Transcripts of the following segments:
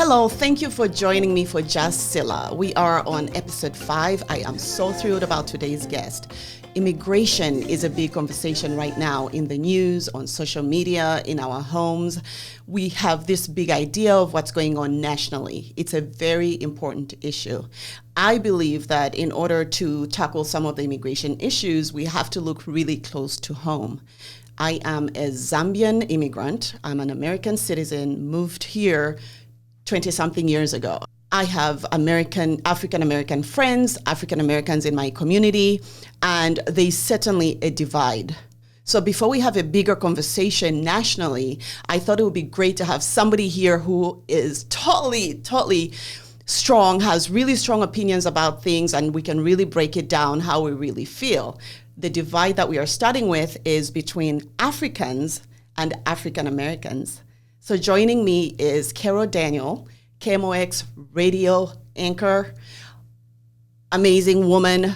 Hello, thank you for joining me for Just Silla. We are on episode 5. I am so thrilled about today's guest. Immigration is a big conversation right now in the news, on social media, in our homes. We have this big idea of what's going on nationally. It's a very important issue. I believe that in order to tackle some of the immigration issues, we have to look really close to home. I am a Zambian immigrant. I'm an American citizen, moved here 20-something years ago. I have African-American friends, African-Americans in my community, and there's certainly a divide. So before we have a bigger conversation nationally, I thought it would be great to have somebody here who is totally strong, has really strong opinions about things, and we can really break it down how we really feel. The divide that we are starting with is between Africans and African Americans. So joining me is Carol Daniel, KMOX radio anchor, amazing woman,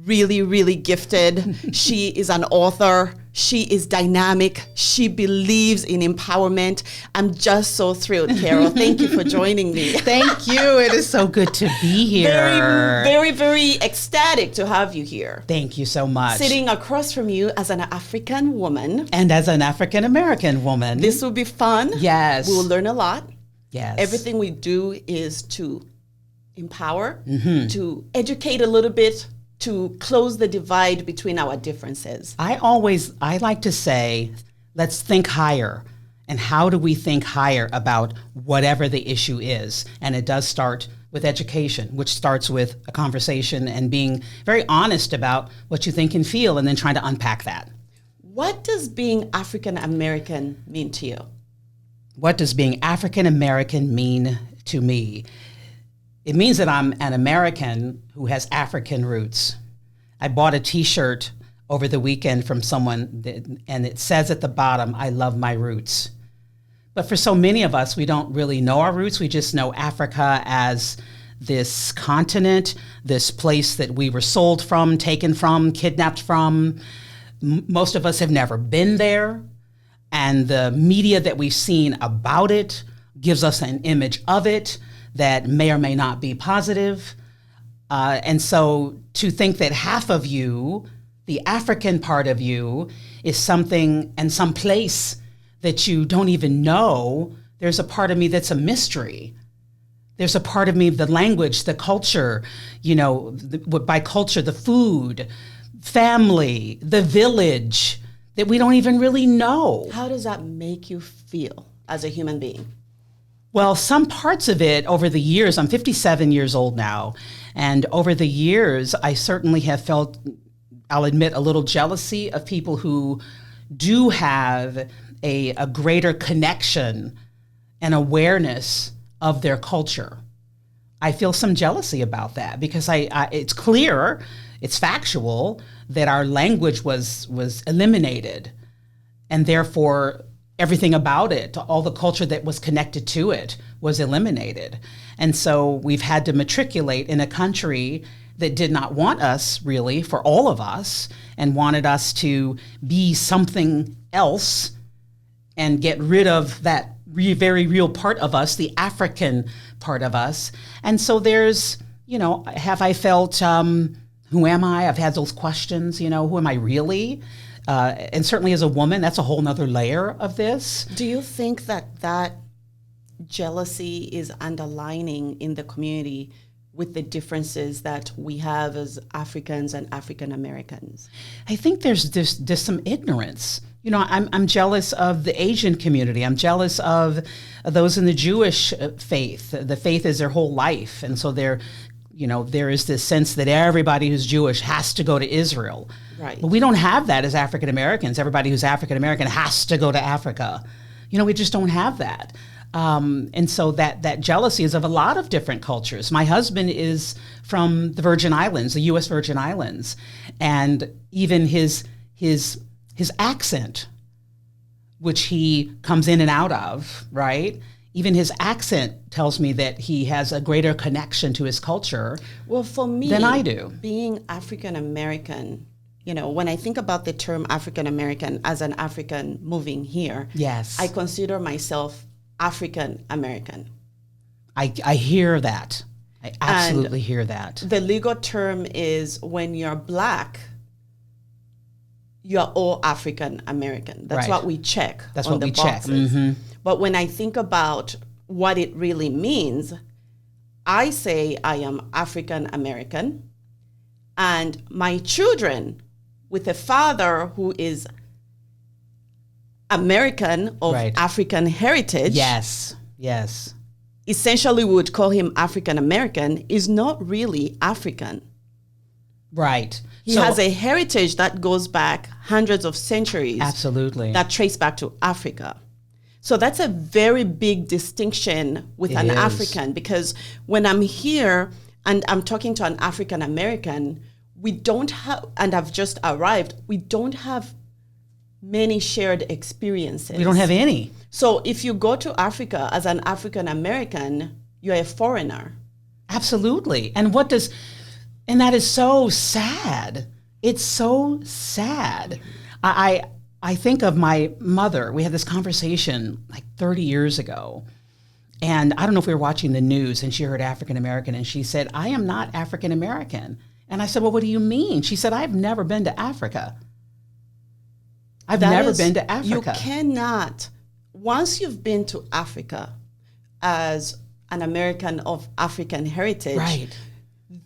really gifted. She is an author. She is dynamic. She believes in empowerment. I'm just so thrilled, Carol. Thank you for joining me. Thank you. It is so good to be here. Very ecstatic to have you here. Thank you so much. Sitting across from you as an African woman. And as an African American woman. This will be fun. Yes. We will learn a lot. Yes. Everything we do is to empower, to educate a little bit, to close the divide between our differences. I like to say, let's think higher. And how do we think higher about whatever the issue is? And it does start with education, which starts with a conversation and being very honest about what you think and feel, and then trying to unpack that. What does being African American mean to you? What does being African American mean to me? It means that I'm an American who has African roots. I bought a t-shirt over the weekend from someone and it says at the bottom, I love my roots. But for so many of us, we don't really know our roots. We just know Africa as this continent, this place that we were sold from, taken from, kidnapped from. Most of us have never been there. And the media that we've seen about it gives us an image of it that may or may not be positive. And so to think that half of you, the African part of you, is something and some place that you don't even know, there's a part of me that's a mystery. There's a part of me, the language, the culture, by culture, the food, family, the village, that we don't even really know. How does that make you feel as a human being? Well, some parts of it over the years, I'm 57 years old now, and over the years, I certainly have felt, I'll admit, a little jealousy of people who do have a greater connection and awareness of their culture. I feel some jealousy about that because it's clear, it's factual, that our language was eliminated, and therefore everything about it, all the culture that was connected to it, was eliminated. And so we've had to matriculate in a country that did not want us, really, for all of us, and wanted us to be something else and get rid of that very real part of us, the African part of us. And so there's, have I felt, who am I? I've had those questions, who am I really? And certainly as a woman, that's a whole nother layer of this. Do you think that jealousy is underlining in the community with the differences that we have as Africans and African Americans? I think there's some ignorance. I'm jealous of the Asian community. I'm jealous of those in the Jewish faith. The faith is their whole life. And so there is this sense that everybody who's Jewish has to go to Israel. Right. But we don't have that as African Americans. Everybody who's African American has to go to Africa. We just don't have that. And so that jealousy is of a lot of different cultures. My husband is from the Virgin Islands, the U.S. Virgin Islands, and even his accent, which he comes in and out of, right? Even his accent tells me that he has a greater connection to his culture for me, than I do. Being African American, when I think about the term African American as an African moving here, yes, I consider myself African American. I hear that. I absolutely hear that. The legal term is when you're Black, you're all African American. That's Right. what we check. That's on what the we check. boxes. Mm-hmm. But when I think about what it really means, I say I am African American, and my children with a father who is American of Right. African heritage, Yes. essentially we would call him African American, is not really African. Right. He has a heritage that goes back hundreds of centuries. Absolutely. That trace back to Africa. So that's a very big distinction with It an is. African, because when I'm here and I'm talking to an African American, we don't have, and I've just arrived, we don't have many shared experiences. We don't have any. So if you go to Africa as an African American, you're a foreigner. Absolutely. And that is so sad. It's so sad. I think of my mother. We had this conversation like 30 years ago. And I don't know if we were watching the news and she heard African American and she said, I am not African American. And I said, well, what do you mean? She said, I've never been to Africa. I've never been to Africa. You cannot, once you've been to Africa as an American of African heritage, Right.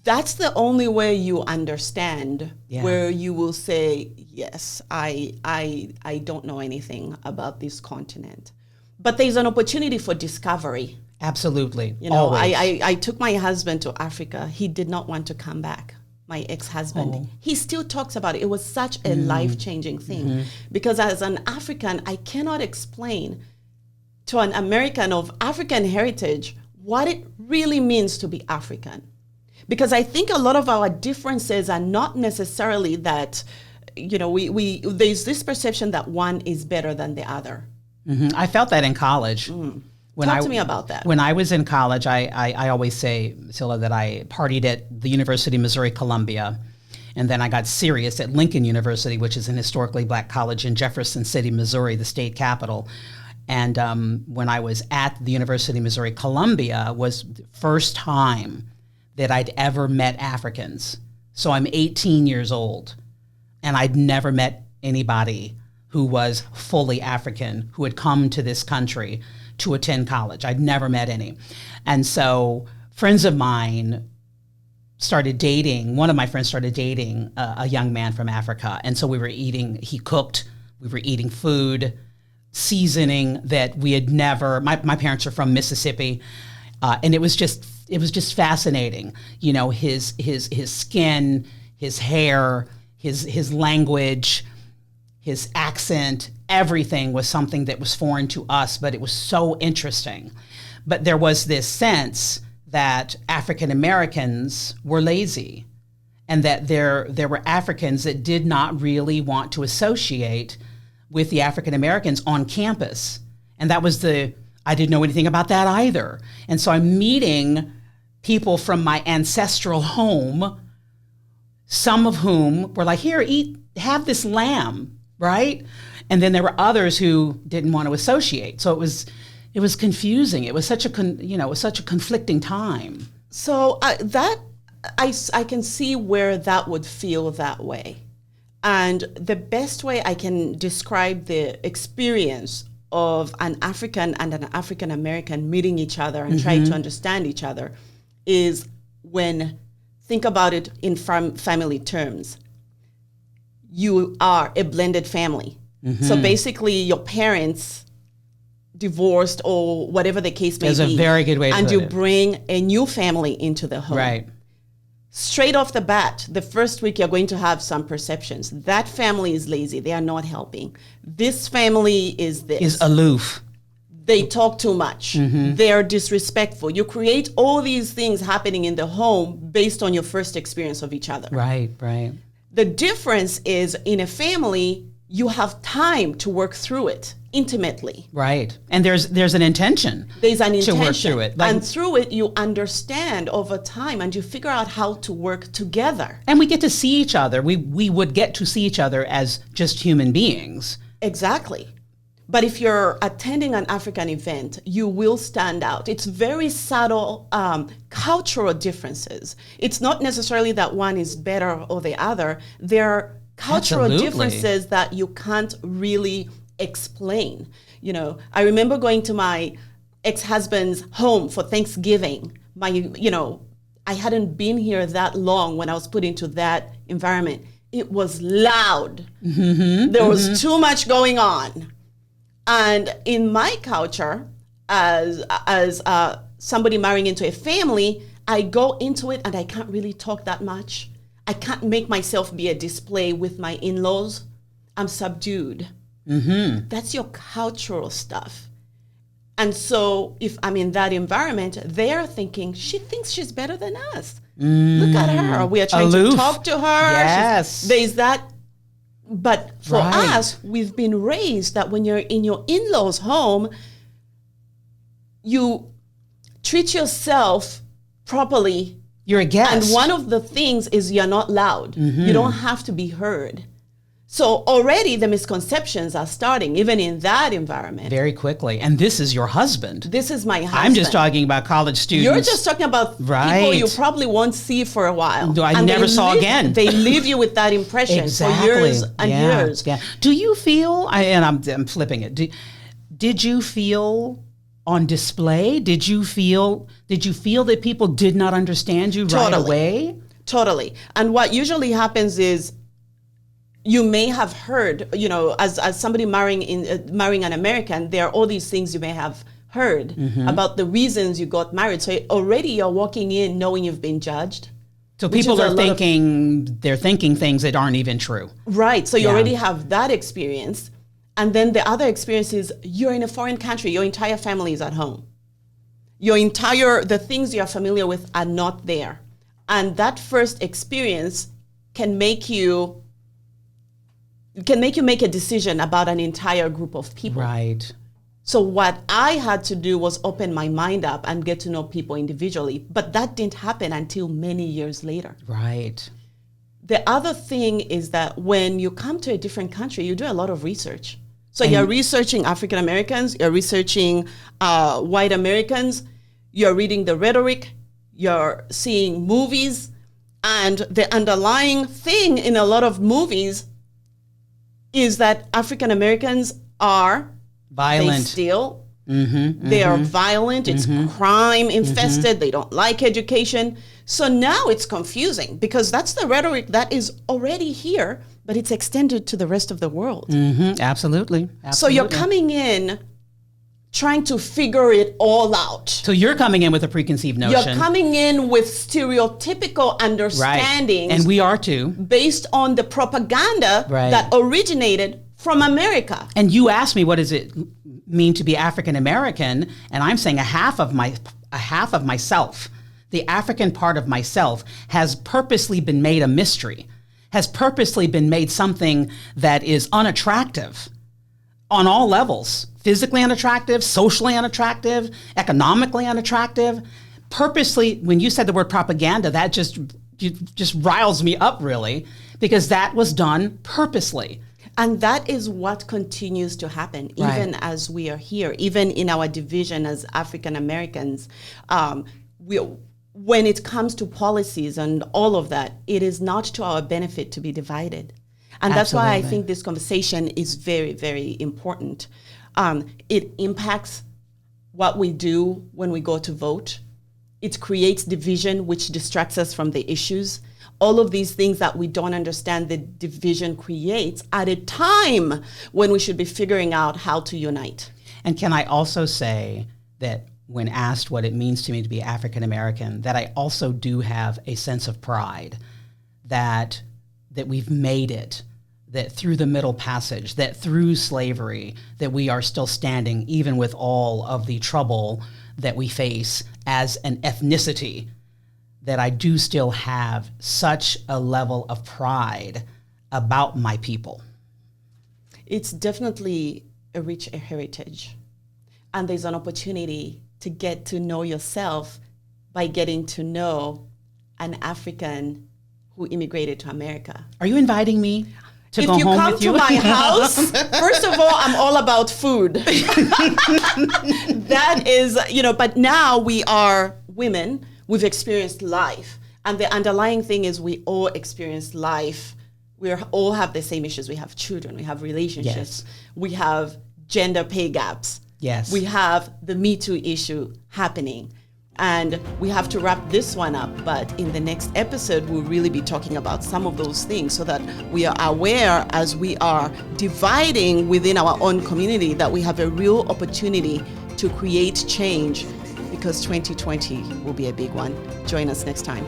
that's the only way you understand, Yeah. where you will say, yes, I don't know anything about this continent. But there's an opportunity for discovery. Absolutely. You know, Always. I took my husband to Africa. He did not want to come back. My ex-husband. Oh. He still talks about it. It was such a life-changing thing. Because as an African, I cannot explain to an American of African heritage what it really means to be African. Because I think a lot of our differences are not necessarily that, you know, we there's this perception that one is better than the other. Mhm. I felt that in college. Talk to me about that. When I was in college, I always say, Scylla, that I partied at the University of Missouri, Columbia. And then I got serious at Lincoln University, which is an historically Black college in Jefferson City, Missouri, the state capital. And when I was at the University of Missouri, Columbia was the first time that I'd ever met Africans. So I'm 18 years old, and I'd never met anybody who was fully African, who had come to this country to attend college. I'd never met any. And so friends of mine started dating, one of my friends started dating a young man from Africa. And so we were eating, he cooked, we were eating food, seasoning that we had never, my parents are from Mississippi. And it was just fascinating. You know, his skin, his hair, his language, his accent, everything was something that was foreign to us, but it was so interesting. But there was this sense that African Americans were lazy, and that there were Africans that did not really want to associate with the African Americans on campus. And that was I didn't know anything about that either. And so I'm meeting people from my ancestral home, some of whom were like, here, have this lamb, right? And then there were others who didn't want to associate. So it was confusing. It was such a conflicting time. So I can see where that would feel that way. And the best way I can describe the experience of an African and an African American meeting each other and trying to understand each other is think about it in family terms. You are a blended family. So basically your parents divorced or whatever the case may be. That's a very good way to and put you it. bring a new family into the home. Right. Straight off the bat, the first week you're going to have some perceptions. That family is lazy. They are not helping. This family is this. Is aloof. They talk too much. They're disrespectful. You create all these things happening in the home based on your first experience of each other. Right. The difference is in a family, you have time to work through it intimately. Right. And there's an intention. There's an intention. To work through it. And through it, you understand over time and you figure out how to work together. And we get to see each other. We would get to see each other as just human beings. Exactly. But if you're attending an African event, you will stand out. It's very subtle cultural differences. It's not necessarily that one is better or the other. There are cultural Absolutely. differences that you can't really explain. You know, I remember going to my ex-husband's home for Thanksgiving. I hadn't been here that long when I was put into that environment. It was loud. There was too much going on. And in my culture, as somebody marrying into a family, I go into it and I can't really talk that much. I can't make myself be a display with my in-laws. I'm subdued. That's your cultural stuff. And so if I'm in that environment, they're thinking, she thinks she's better than us. Look at her. We are trying to talk to her. Yes. There's that. But for us, we've been raised that when you're in your in-laws' home, you treat yourself properly. You're a guest. And one of the things is you're not loud. You don't have to be heard. So already the misconceptions are starting, even in that environment. Very quickly. And this is your husband. This is my husband. I'm just talking about college students. You're just talking about people you probably won't see for a while. No, I never saw again. They leave you with that impression for years and years. Yeah. Do you feel, I'm flipping it, did you feel on display? Did you feel that people did not understand you right away? Totally. And what usually happens is, you may have heard, as somebody marrying an American, there are all these things you may have heard about the reasons you got married. So already you're walking in knowing you've been judged. So people are they're thinking things that aren't even true. Right. So you already have that experience. And then the other experience is you're in a foreign country. Your entire family is at home. The things you're familiar with are not there. And that first experience can make you make a decision about an entire group of people. Right. So what I had to do was open my mind up and get to know people individually. But that didn't happen until many years later. Right. The other thing is that when you come to a different country, you do a lot of research. So you're researching African Americans, you're researching white Americans, you're reading the rhetoric, you're seeing movies, and the underlying thing in a lot of movies is that African Americans are violent. They steal. They are violent. It's crime infested. They don't like education. So now it's confusing because that's the rhetoric that is already here, but it's extended to the rest of the world. Absolutely. So you're coming in trying to figure it all out. So you're coming in with a preconceived notion. You're coming in with stereotypical understandings. Right. And we are too. Based on the propaganda that originated from America. And you asked me, what does it mean to be African American? And I'm saying a half of myself, the African part of myself, has purposely been made a mystery, has purposely been made something that is unattractive on all levels. Physically unattractive, socially unattractive, economically unattractive. Purposely, when you said the word propaganda, that just riles me up, really, because that was done purposely. And that is what continues to happen, even as we are here, even in our division as African Americans. When it comes to policies and all of that, it is not to our benefit to be divided. And that's why I think this conversation is very, very important. It impacts what we do when we go to vote. It creates division, which distracts us from the issues. All of these things that we don't understand the division creates at a time when we should be figuring out how to unite. And can I also say that when asked what it means to me to be African American, that I also do have a sense of pride that we've made it, that through the Middle Passage, that through slavery, that we are still standing, even with all of the trouble that we face as an ethnicity, that I do still have such a level of pride about my people. It's definitely a rich heritage. And there's an opportunity to get to know yourself by getting to know an African who immigrated to America. Are you inviting me? to if go you home come with to you? my house, first of all, I'm all about food. That is, but now we are women. We've experienced life. And the underlying thing is we all experience life. We all have the same issues. We have children. We have relationships. Yes. We have gender pay gaps. Yes. We have the Me Too issue happening. And we have to wrap this one up. But in the next episode, we'll really be talking about some of those things so that we are aware as we are dividing within our own community that we have a real opportunity to create change, because 2020 will be a big one. Join us next time.